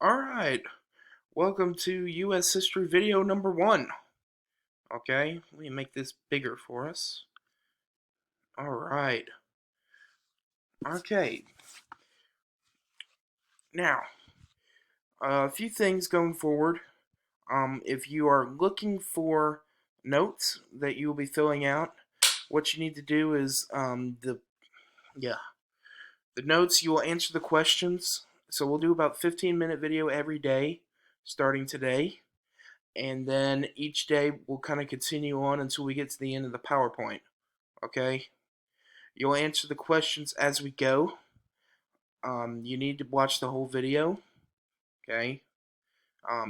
Alright, welcome to U.S. History video number 1. Okay, let me make this bigger for us. Alright, okay, now, a few things going forward. If you are looking for notes that you will be filling out, what you need to do is, the notes, you will answer the questions. So we'll do about 15-minute video every day, starting today. And then each day we'll kind of continue on until we get to the end of the PowerPoint. Okay? You'll answer the questions as we go. You need to watch the whole video. Okay?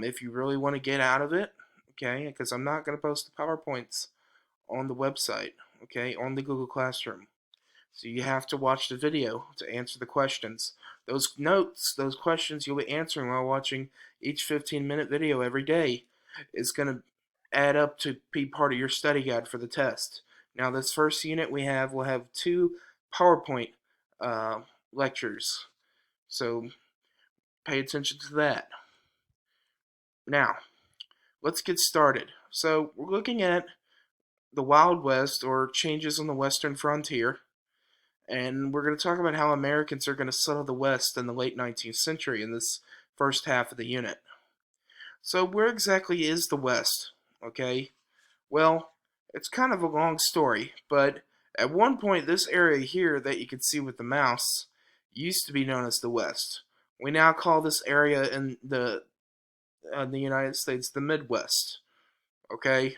If you really want to get out of it. Okay? Because I'm not going to post the PowerPoints on the website. Okay? On the Google Classroom. So you have to watch the video to answer the questions. Those notes, those questions you'll be answering while watching each 15-minute video every day is going to add up to be part of your study guide for the test. Now this first unit we'll have 2 PowerPoint lectures. So pay attention to that. Now, let's get started. So we're looking at the Wild West, or changes on the Western frontier. And we're going to talk about how Americans are going to settle the West in the late 19th century in this first half of the unit. So where exactly is the West? Okay, well, it's kind of a long story, but at one point this area here that you can see with the mouse used to be known as the West. We now call this area in the United States the Midwest. Okay,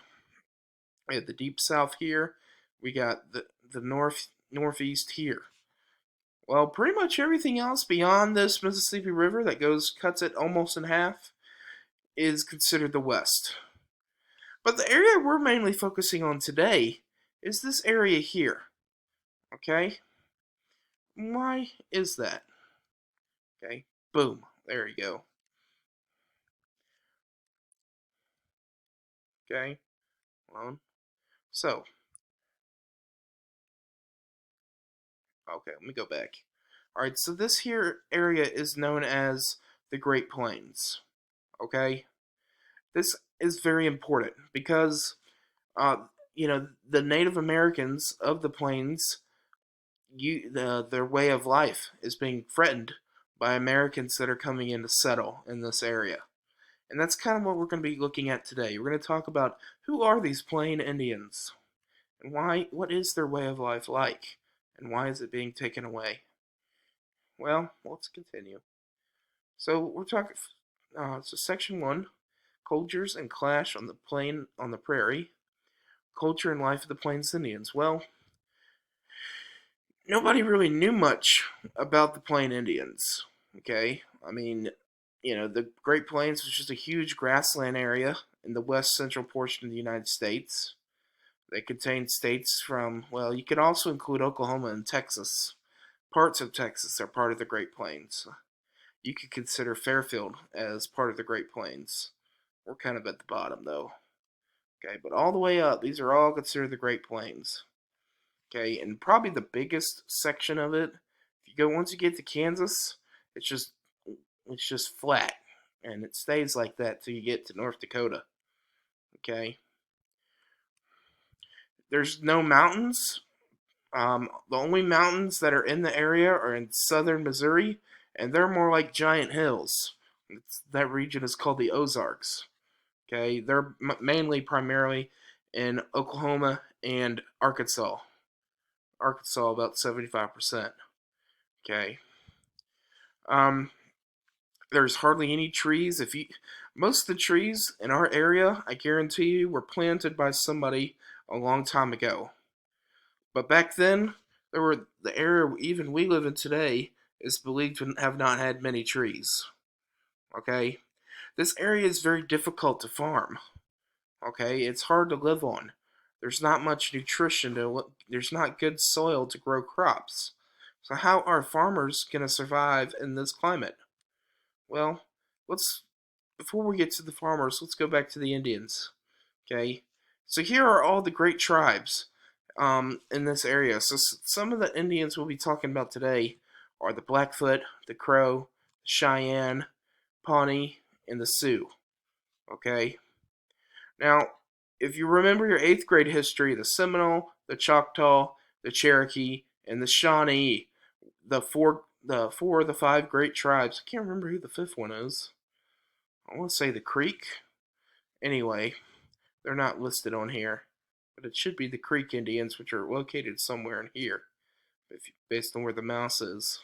we have the Deep South here. We got the northeast here. Well, pretty much everything else beyond this Mississippi River that cuts it almost in half is considered the West. But the area we're mainly focusing on today is this area here. Okay? Why is that? Okay, boom, there you go. Okay, hold on. So, okay, let me go back. Alright, so this here area is known as the Great Plains. Okay? This is very important because, uh, the Native Americans of the plains, their way of life is being threatened by Americans that are coming in to settle in this area. And that's kind of what we're going to be looking at today. We're going to talk about who are these Plain Indians and what is their way of life like, and why is it being taken away. Well, let's continue. So we're talking. So section 1, cultures and clash on the prairie, culture and life of the Plains Indians. Well, nobody really knew much about the Plain Indians. Okay, I mean, the Great Plains was just a huge grassland area in the west central portion of the United States. They contained states from, well, you could also include Oklahoma and Texas. Parts of Texas are part of the Great Plains. You could consider Fairfield as part of the Great Plains. We're kind of at the bottom, though. Okay, but all the way up, these are all considered the Great Plains. Okay, and probably the biggest section of it, once you get to Kansas, it's just flat, and it stays like that till you get to North Dakota. Okay, there's no mountains. The only mountains that are in the area are in southern Missouri, and they're more like giant hills. That region is called the Ozarks. Okay, they're primarily in Oklahoma and Arkansas. Arkansas about 75%. Okay. There's hardly any trees. Most of the trees in our area, I guarantee you, were planted by somebody a long time ago. But back then, the area even we live in today is believed to have not had many trees. Okay? This area is very difficult to farm. Okay? It's hard to live on. There's not much nutrition there's not good soil to grow crops. So how are farmers going to survive in this climate? Well, before we get to the farmers, let's go back to the Indians. Okay? So here are all the great tribes in this area. So some of the Indians we'll be talking about today are the Blackfoot, the Crow, the Cheyenne, Pawnee, and the Sioux. Okay? Now, if you remember your 8th grade history, the Seminole, the Choctaw, the Cherokee, and the Shawnee, the four of the five great tribes. I can't remember who the fifth one is. I want to say the Creek. Anyway, they're not listed on here, but it should be the Creek Indians, which are located somewhere in here, based on where the mouse is.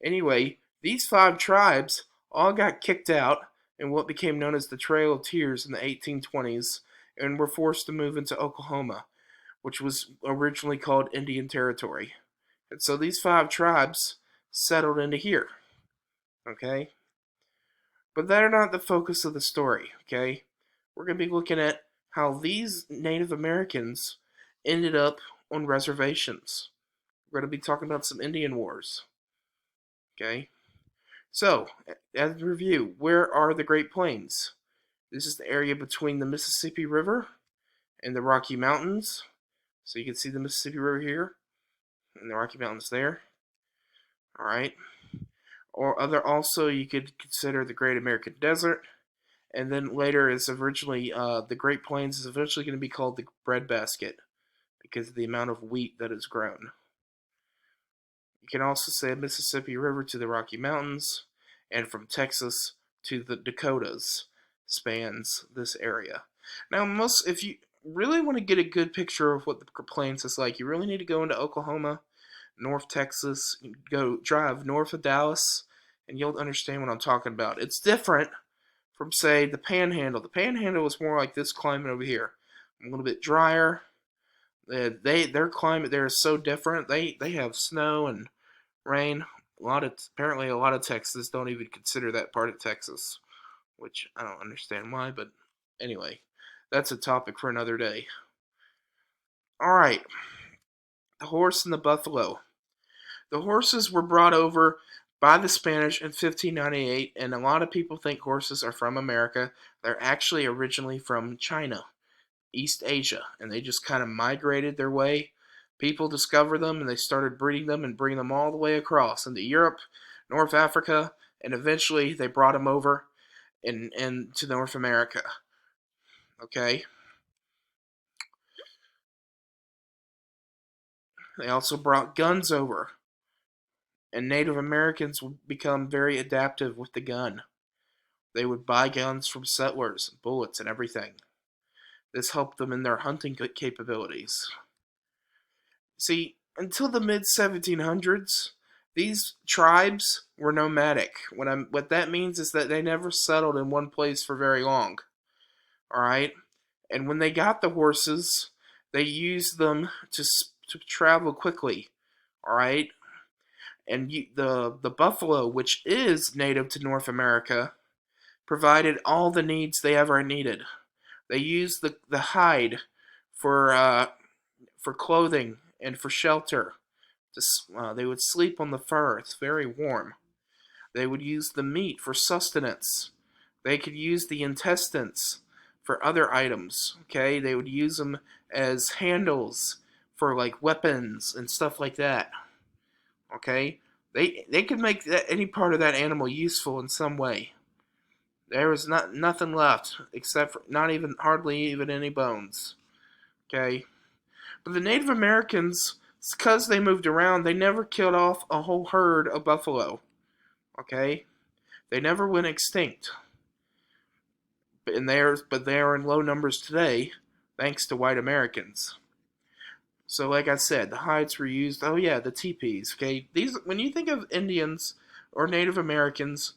Anyway, these five tribes all got kicked out in what became known as the Trail of Tears in the 1820s and were forced to move into Oklahoma, which was originally called Indian Territory. And so these five tribes settled into here. Okay? But they're not the focus of the story. Okay? We're going to be looking at how these Native Americans ended up on reservations. We're going to be talking about some Indian wars. Okay? So, as a review, where are the Great Plains? This is the area between the Mississippi River and the Rocky Mountains. So you can see the Mississippi River here and the Rocky Mountains there. Alright. Or also you could consider the Great American Desert. And then later is originally the Great Plains is eventually going to be called the breadbasket because of the amount of wheat that is grown. You can also say Mississippi River to the Rocky Mountains, and from Texas to the Dakotas spans this area. Now, if you really want to get a good picture of what the plains is like, you really need to go into Oklahoma, North Texas, go drive north of Dallas, and you'll understand what I'm talking about. It's different from, say, the Panhandle. The Panhandle is more like this climate over here, a little bit drier. Their climate there is so different. They have snow and rain. Apparently a lot of Texas don't even consider that part of Texas, which I don't understand why, but anyway, that's a topic for another day. All right, the horse and the buffalo. The horses were brought over by the Spanish in 1598, and a lot of people think horses are from America. They're actually originally from China, East Asia, and they just kind of migrated their way. People discovered them, and they started breeding them and bringing them all the way across into Europe, North Africa, and eventually they brought them over to North America. Okay? They also brought guns over, and Native Americans would become very adaptive with the gun. They would buy guns from settlers, bullets, and everything. This helped them in their hunting capabilities. See, until the mid 1700s, these tribes were nomadic. What that means is that they never settled in one place for very long. All right, and when they got the horses, they used them to travel quickly. All right, and the buffalo, which is native to North America, provided all the needs they ever needed. They used the hide for clothing and for shelter. They would sleep on the fur. It's very warm. They would use the meat for sustenance. They could use the intestines for other items. Okay, they would use them as handles for like weapons and stuff like that. Okay, they could make any part of that animal useful in some way. There was nothing left except for hardly even any bones. Okay, but the Native Americans, because they moved around, they never killed off a whole herd of buffalo. Okay, they never went extinct. But they are in low numbers today, thanks to white Americans. So, like I said, the hides were used. Oh yeah, the teepees. Okay, when you think of Indians or Native Americans,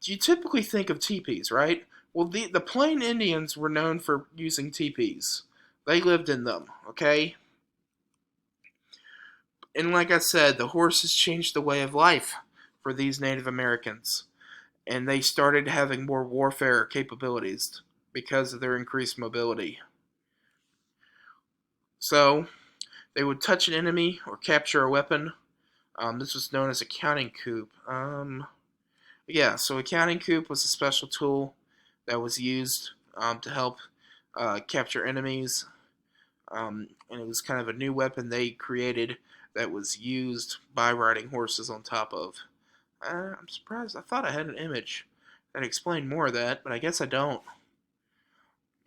you typically think of teepees, right? Well, the Plain Indians were known for using teepees. They lived in them. Okay, and like I said, the horses changed the way of life for these Native Americans, and they started having more warfare capabilities because of their increased mobility. So, they would touch an enemy or capture a weapon. This was known as a counting coup. So a counting coup was a special tool that was used to help capture enemies. And it was kind of a new weapon they created that was used by riding horses on top of. I'm surprised. I thought I had an image. I'd explain more of that, but I guess I don't.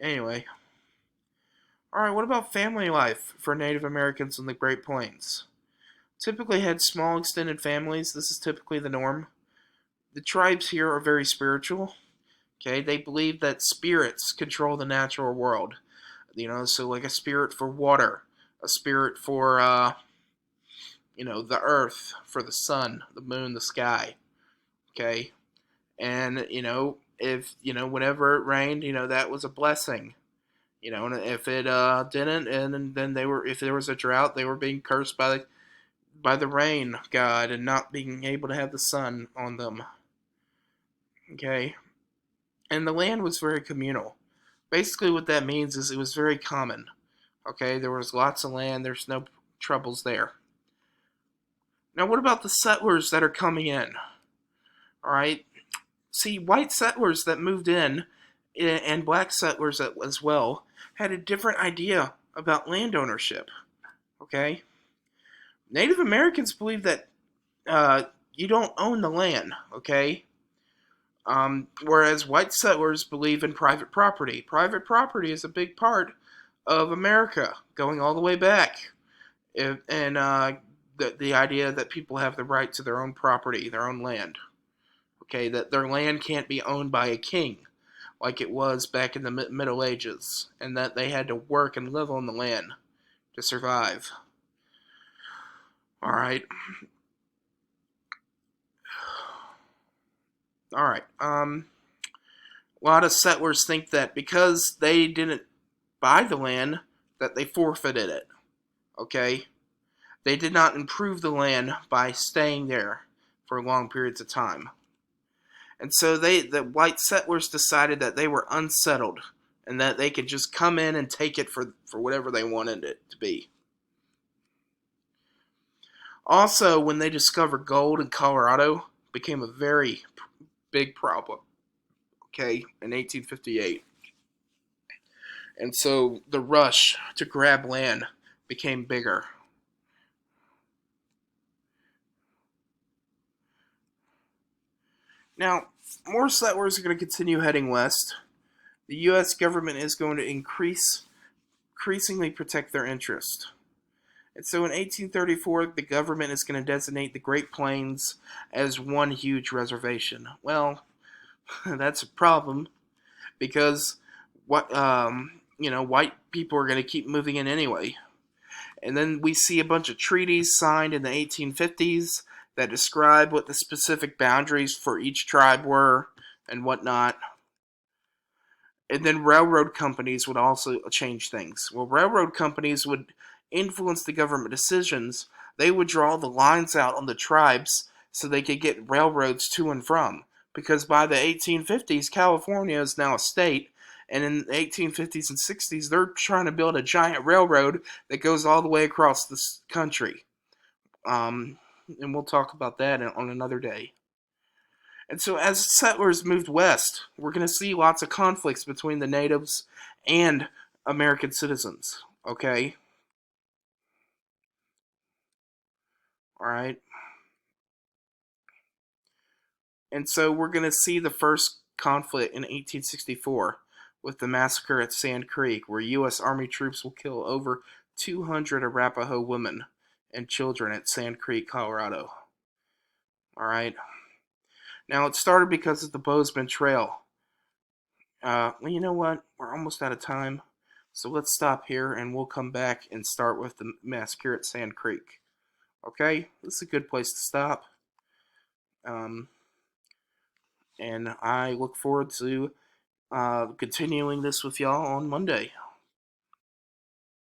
Anyway, alright, what about family life for Native Americans in the Great Plains? Typically had small extended families. This is typically the norm. The tribes here are very spiritual. Okay, they believe that spirits control the natural world. So like a spirit for water, a spirit for the earth, for the sun, the moon, the sky. Okay, and if whenever it rained, that was a blessing. And if it didn't, and then if there was a drought, they were being cursed by the rain god and not being able to have the sun on them. Okay, and the land was very communal. Basically, what that means is it was very common. Okay, there was lots of land. There's no troubles there. Now, what about the settlers that are coming in? All right, see, white settlers that moved in and black settlers as well had a different idea about land ownership. Okay, Native Americans believe that you don't own the land. Okay, whereas white settlers believe in private property. Private property is a big part of America, going all the way back, and the idea that people have the right to their own property, their own land. Okay, that their land can't be owned by a king, like it was back in the Middle Ages, and that they had to work and live on the land to survive. All right, all right. A lot of settlers think that because they didn't buy the land, that they forfeited it. Okay, they did not improve the land by staying there for long periods of time. And so the white settlers decided that they were unsettled and that they could just come in and take it for whatever they wanted it to be. Also, when they discovered gold in Colorado, became a very big problem. Okay, in 1858. And so the rush to grab land became bigger. Now, more settlers are going to continue heading west. The U.S. government is going to increasingly protect their interest. And so in 1834, the government is going to designate the Great Plains as one huge reservation. Well, that's a problem because white people are going to keep moving in anyway. And then we see a bunch of treaties signed in the 1850s that describe what the specific boundaries for each tribe were and whatnot. And then railroad companies would also change things. Well, railroad companies would influence the government decisions. They would draw the lines out on the tribes so they could get railroads to and from. Because by the 1850s, California is now a state, and in the 1850s and 60s, they're trying to build a giant railroad that goes all the way across this country. And we'll talk about that on another day. And so as settlers moved west, we're going to see lots of conflicts between the natives and American citizens. Okay? All right? And so we're going to see the first conflict in 1864 with the massacre at Sand Creek, where U.S. Army troops will kill over 200 Arapaho women and children at Sand Creek, Colorado. All right? Now, it started because of the Bozeman Trail. Well, you know what? We're almost out of time. So let's stop here and we'll come back and start with the massacre at Sand Creek. Okay? This is a good place to stop. And I look forward to continuing this with y'all on Monday.